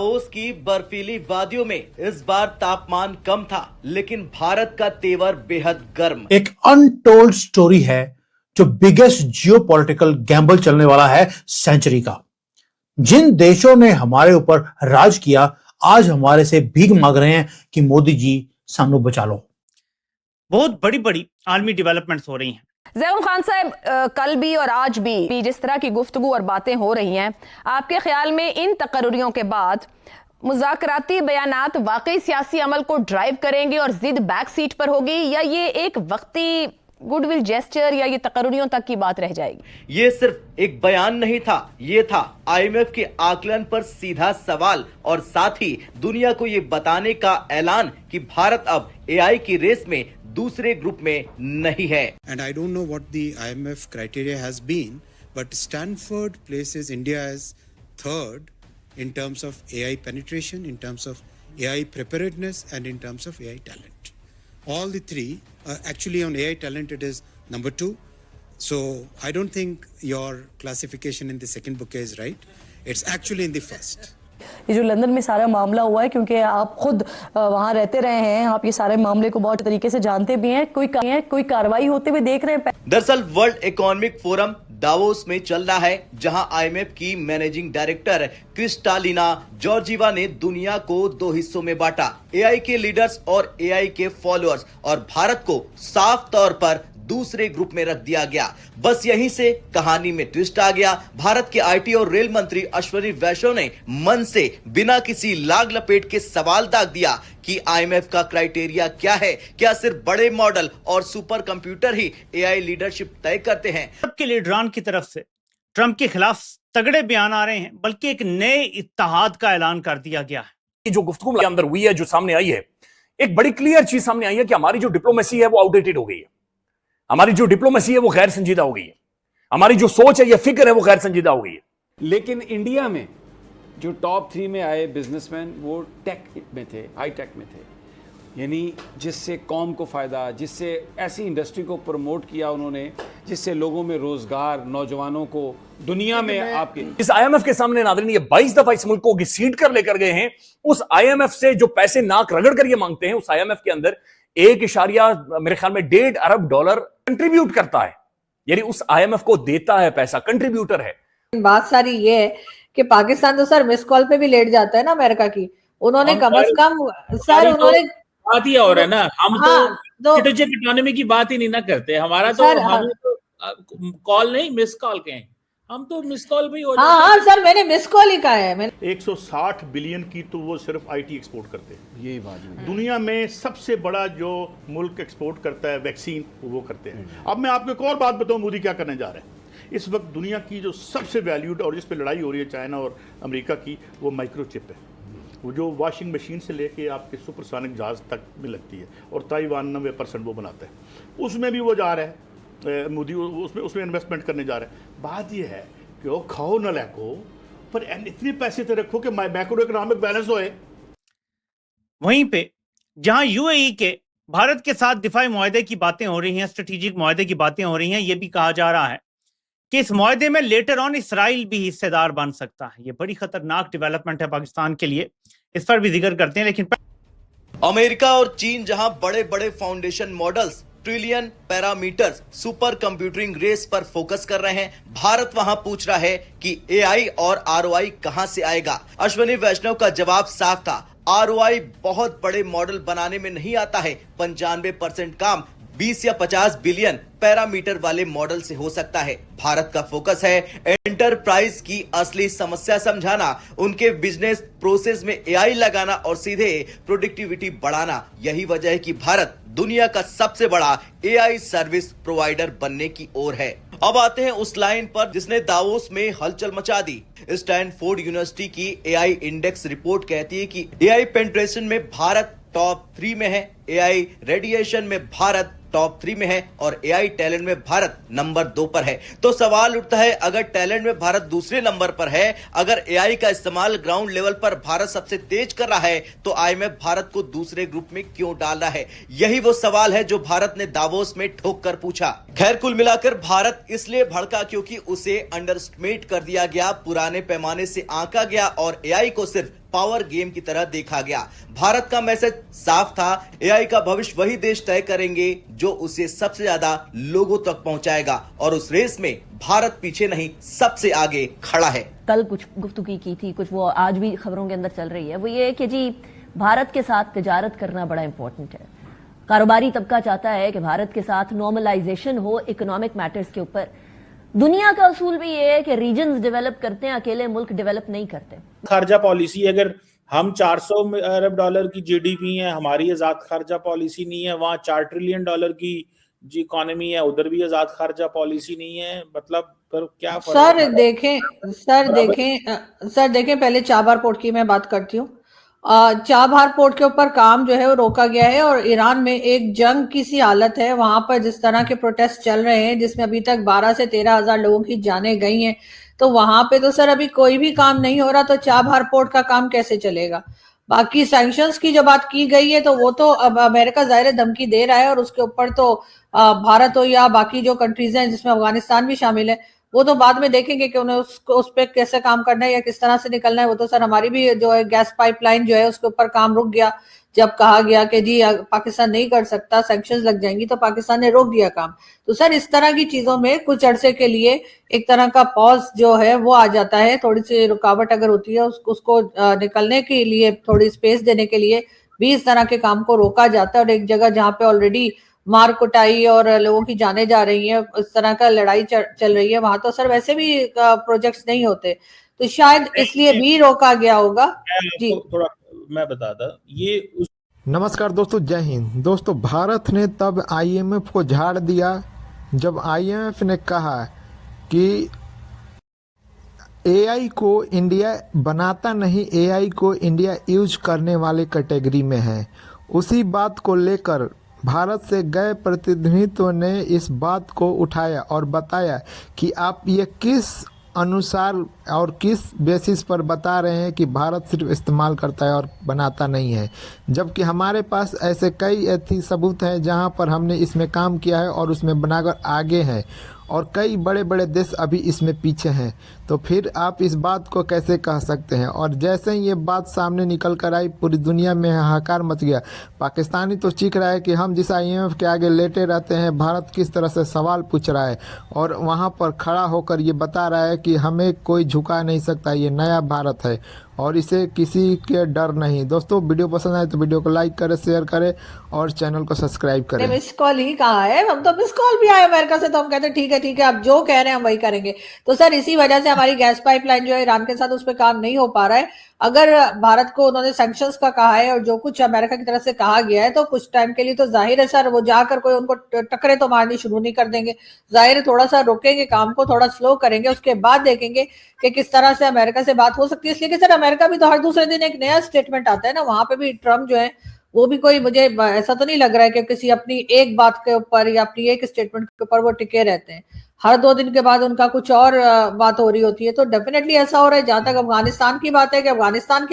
Davos की बर्फीली वादियों में इस बार तापमान कम था, लेकिन भारत का तेवर बेहद गर्म। एक अनटोल्ड स्टोरी है जो बिगेस्ट जियोपॉलिटिकल गैम्बल चलने वाला है सेंचुरी का। जिन देशों ने हमारे ऊपर राज किया आज हमारे से भीख मांग रहे हैं कि मोदी जी सानू बचा लो। बहुत बड़ी बड़ी आर्मी डेवलपमेंट्स हो रही हैं। ज़ैनुल खान साहब, कल भी और आज भी जिस तरह की गुफ्तगू और बातें हो रही हैं, आपके ख्याल में इन तकर्रियों के बाद मुज़ाकराती बयानात वाकई सियासी अमल को ड्राइव करेंगे और जिद बैक सीट पर होगी, या ये एक वक्ती गुडविल जेस्चर या ये तकर्रियों तक की बात रह जाएगी? ये सिर्फ एक बयान नहीं था, ये था आईएमएफ के आकलन पर सीधा सवाल और साथ ही दुनिया को ये बताने का ऐलान कि भारत अब एआई की रेस में दूसरे ग्रुप में नहीं है। And I don't know what the IMF criteria has been, but Stanford places India as third in terms of AI penetration, in terms of AI preparedness, and in terms of AI talent. All the three, actually on AI talent it is number 2. So I don't think your classification in the second bouquet is right. It's actually in the first. ये जो London में सारा मामला हुआ है, क्योंकि आप खुद वहाँ रहते रहे हैं, आप ये सारे मामले को बहुत तरीके से जानते भी हैं, कोई कार्रवाई होते हुए देख रहे हैं? दरअसल वर्ल्ड इकोनॉमिक फोरम दावोस में चल रहा है, जहां आईएमएफ की मैनेजिंग डायरेक्टर क्रिस्टालिना जॉर्जीवा ने दुनिया को 2 हिस्सों में बांटा, एआई के लीडर्स और एआई के फॉलोअर्स, और भारत को साफ तौर पर दूसरे ग्रुप में रख दिया गया। बस यहीं से कहानी में ट्विस्ट आ गया। भारत के आईटी और रेल मंत्री अश्विनी वैष्णव ने मन से बिना किसी लाग लपेट के सवाल दाग दिया कि आईएमएफ का क्राइटेरिया क्या है? क्या सिर्फ बड़े मॉडल और सुपर कंप्यूटर ही एआई लीडरशिप तय करते हैं? ट्रंप के लीडरान की तरफ से ट्रंप के खिलाफ तगड़े बयान आ रहे हैं, बल्कि एक नए इत्तेहाद का ऐलान कर दिया गया है। जो गुफ्तगू के अंदर हुई है, जो सामने आई है, एक बड़ी क्लियर चीज सामने आई है कि हमारी जो डिप्लोमेसी है वो आउटडेटेड हो गई है, हमारी जो डिप्लोमेसी है वो गैर संजीदा हो गई है, हमारी जो सोच है या फिक्र है वो गैर संजीदा हो गई है। लेकिन इंडिया में जो टॉप 3 में आए बिजनेसमैन वो टेक में थे, हाई टेक में थे, यानी जिससे कौम को फायदा, जिससे ऐसी इंडस्ट्री को प्रमोट किया उन्होंने जिससे लोगों में रोजगार, नौजवानों को दुनिया में आपके इस आईएमएफ के सामने नाज़रीन ये 22 दफा इस मुल्क को घसीट कर लेकर गए हैं। उस आईएमएफ से जो पैसे नाक रगड़ कर ये मांगते हैं, उस आईएमएफ के अंदर 1 मेरे ख्याल में $1.5 अरब कंट्रीब्यूट करता है, यानी उस आईएमएफ को देता है पैसा, कंट्रीब्यूटर है। बात सारी ये है कि पाकिस्तान तो सर मिस कॉल पे भी लेट जाता है ना अमेरिका की, उन्होंने कम से कम सर उन्होंने बात ही हो रहा है ना, हम तो स्ट्रेटेजिक इकोनॉमी की बात ही नहीं ना करते, हमारा तो हम तो कॉल नहीं मिस कॉल के हैं, हम तो मिस कॉल भी हो जाते हैं। हाँ सर मैंने मिस कॉल ही कहा है। 160 बिलियन की तो वो सिर्फ आईटी एक्सपोर्ट करते हैं। यही बात है। दुनिया में सबसे बड़ा जो मुल्क एक्सपोर्ट करता है वैक्सीन, वो करते हैं। अब मैं आपको एक और बात बताऊं, मोदी क्या करने जा रहे हैं। इस वक्त दुनिया की जो सबसे वैल्यूड और जिस पे लड़ाई हो रही है चाइना और अमेरिका की, वो माइक्रोचिप है, वो जो वॉशिंग मशीन से लेके आपके सुपरसोनिक जहाज तक में लगती है, और ताइवान 90% वो बनाता है। उसमें भी वो जा रहा है मोदी, उसमें इन्वेस्टमेंट करने जा रहा है। बात ये है कि वो खाओ न लैको, पर इतने पैसे तो रखो कि मैक्रो इकोनॉमिक बैलेंस होए। वहीं पे जहां यूएई के भारत के साथ दिफाई मुआहदे की बातें हो रही हैं, स्ट्रेटेजिक मुआहदे की बातें हो रही हैं, ये भी कहा जा रहा है कि इस मुआहदे में लेटर ऑन इसराइल भी हिस्सेदार बन सकता है। ये बड़ी खतरनाक डेवलपमेंट है पाकिस्तान के लिए, इस पर भी जिक्र करते हैं। लेकिन अमेरिका और चीन जहां बड़े बड़े foundation models, trillion parameters, super computing race पर फोकस कर रहे हैं, भारत वहां पूछ रहा है कि एआई और आरओआई कहां से आएगा। अश्विनी वैष्णव का जवाब साफ था, आरओआई बहुत बड़े मॉडल बनाने में नहीं आता है, 95% काम 20 या 50 बिलियन पैरामीटर वाले मॉडल से हो सकता है। भारत का फोकस है एंटरप्राइज की असली समस्या समझाना, उनके बिजनेस प्रोसेस में एआई लगाना और सीधे प्रोडक्टिविटी बढ़ाना। यही वजह है कि भारत दुनिया का सबसे बड़ा एआई सर्विस प्रोवाइडर बनने की ओर है। अब आते हैं उस लाइन पर जिसने दावोस में हलचल मचा दी। स्टैनफोर्ड यूनिवर्सिटी की एआई इंडेक्स रिपोर्ट कहती है कि एआई पेनिट्रेशन में भारत टॉप 3 में है, एआई रेडिएशन में भारत टॉप 3 में है और एआई टैलेंट में भारत नंबर 2 पर है। तो सवाल उठता है, अगर टैलेंट में भारत दूसरे नंबर पर है, अगर एआई का इस्तेमाल ग्राउंड लेवल पर भारत सबसे तेज कर रहा है, तो आईएमएफ भारत को दूसरे ग्रुप में क्यों डाल रहा है? यही वो सवाल है जो भारत ने दावोस में ठोक कर पूछा। खैर, कुल मिलाकर भारत इसलिए भड़का क्योंकि उसे अंडर एस्टिमेट कर दिया गया, पुराने पैमाने से आंका गया और एआई को सिर्फ पावर गेम की तरह देखा गया। भारत का मैसेज साफ था, एआई का भविष्य वही देश तय करेंगे जो उसे सबसे ज्यादा लोगों तक पहुंचाएगा, और उस रेस में भारत पीछे नहीं सबसे आगे खड़ा है। कल कुछ गुफ्तगू की थी, कुछ वो आज भी खबरों के अंदर चल रही है, वो ये कि जी भारत के साथ तिजारत करना बड़ा इंपॉर्टेंट है। कारोबारी तबका चाहता है कि भारत के साथ नॉर्मलाइजेशन हो इकोनॉमिक मैटर्स के ऊपर। दुनिया का उसूल भी ये है कि रीजन्स डेवलप करते हैं, अकेले मुल्क डेवलप नहीं करते। खर्चा पॉलिसी, अगर हम 400 अरब डॉलर की जीडीपी है, हमारी आजाद खर्चा पॉलिसी नहीं है, वहाँ 4 ट्रिलियन डॉलर की जी इकोनॉमी है, उधर भी आजाद खर्चा पॉलिसी नहीं है, मतलब पर क्या सर देखें पहले चाबहार पोर्ट की मैं बात करती हूँ। चाबहार पोर्ट के ऊपर काम जो है वो रोका गया है, और ईरान में एक जंग की सी हालत है। वहां पर जिस तरह के प्रोटेस्ट चल रहे हैं, जिसमें अभी तक 12 से 13 हजार लोगों की जानें गई हैं, तो वहां पे तो सर अभी कोई भी काम नहीं हो रहा, तो चाबहार पोर्ट का काम कैसे चलेगा? बाकी सैंक्शंस की जो बात की गई है, तो वो तो अब अमेरिका जाहिर धमकी दे रहा है, और उसके ऊपर तो भारत हो या बाकी जो कंट्रीज हैं जिसमें अफगानिस्तान भी शामिल है, वो तो बाद में देखेंगे कि उन्हें उस पर कैसे काम करना है या किस तरह से निकलना है। वो तो सर हमारी भी जो है गैस पाइपलाइन जो है उसके ऊपर काम रुक गया, जब कहा गया कि जी पाकिस्तान नहीं कर सकता, सैंक्शंस लग जाएंगी, तो पाकिस्तान ने रोक दिया काम। तो सर इस तरह की चीजों में कुछ अरसे के लिए एक तरह का पॉज जो है वो आ जाता है। थोड़ी सी रुकावट अगर होती है, उसको निकलने के लिए, थोड़ी स्पेस देने के लिए भी इस तरह के काम को रोका जाता है। और एक जगह जहाँ पे ऑलरेडी मार कुटाई और लोगों की जाने जा रही है, इस तरह का लड़ाई चल रही है, वहां तो सर वैसे भी प्रोजेक्ट्स नहीं होते, तो शायद इसलिए भी रोका गया होगा। जी थोड़ा मैं बताता ये नमस्कार दोस्तों, जय हिंद। दोस्तों, भारत ने तब आईएमएफ को झाड़ दिया जब आईएमएफ ने कहा कि एआई को इंडिया बनाता नहीं, एआई को इंडिया यूज करने वाले कैटेगरी में है। उसी बात को लेकर भारत से गए प्रतिनिधित्व ने इस बात को उठाया और बताया कि आप ये किस अनुसार और किस बेसिस पर बता रहे हैं कि भारत सिर्फ इस्तेमाल करता है और बनाता नहीं है, जबकि हमारे पास ऐसे कई ऐसे सबूत हैं जहां पर हमने इसमें काम किया है और उसमें बनाकर आगे हैं, और कई बड़े बड़े देश अभी इसमें पीछे हैं। तो फिर आप इस बात को कैसे कह सकते हैं? और जैसे ही ये बात सामने निकल कर आई, पूरी दुनिया में हाहाकार मच गया। पाकिस्तानी तो चीख रहा है कि हम जिस आईएमएफ के आगे लेटे रहते हैं, भारत किस तरह से सवाल पूछ रहा है, और वहाँ पर खड़ा होकर ये बता रहा है कि हमें कोई झुका नहीं सकता, ये नया भारत है और इसे किसी के डर नहीं। दोस्तों, वीडियो पसंद आए तो वीडियो को लाइक करें, शेयर करें और चैनल को सब्सक्राइब करें। मिस कॉल ही कहा है, हम तो मिस कॉल भी आए अमेरिका से, तो हम कहते हैं ठीक है आप जो कह रहे हैं हम वही करेंगे। तो सर इसी वजह से हमारी गैस पाइपलाइन जो है ईरान के साथ, उस पर काम नहीं हो पा रहा है। अगर भारत को उन्होंने सैंक्शंस का कहा है और जो कुछ अमेरिका की तरफ से कहा गया है, तो कुछ टाइम के लिए तो जाहिर है सर वो जाकर कोई उनको टकरे तो मारनी शुरू नहीं कर देंगे। जाहिर है थोड़ा सा रोकेंगे, काम को थोड़ा स्लो करेंगे, उसके बाद देखेंगे कि किस तरह से अमेरिका से बात हो सकती है। इसलिए कि सर अमेरिका भी तो हर दूसरे दिन एक नया स्टेटमेंट आता है ना, वहां पे भी ट्रम्प जो है वो भी कोई, मुझे ऐसा तो नहीं लग रहा है कि किसी अपनी एक बात के ऊपर या अपनी एक स्टेटमेंट के ऊपर वो टिके रहते हैं। हर 2 दिन के बाद उनका कुछ और बात हो रही होती है। तो डेफिनेटली ऐसा हो रहा है। जहां तक अफगानिस्तान की बात है कि अफगानिस्तान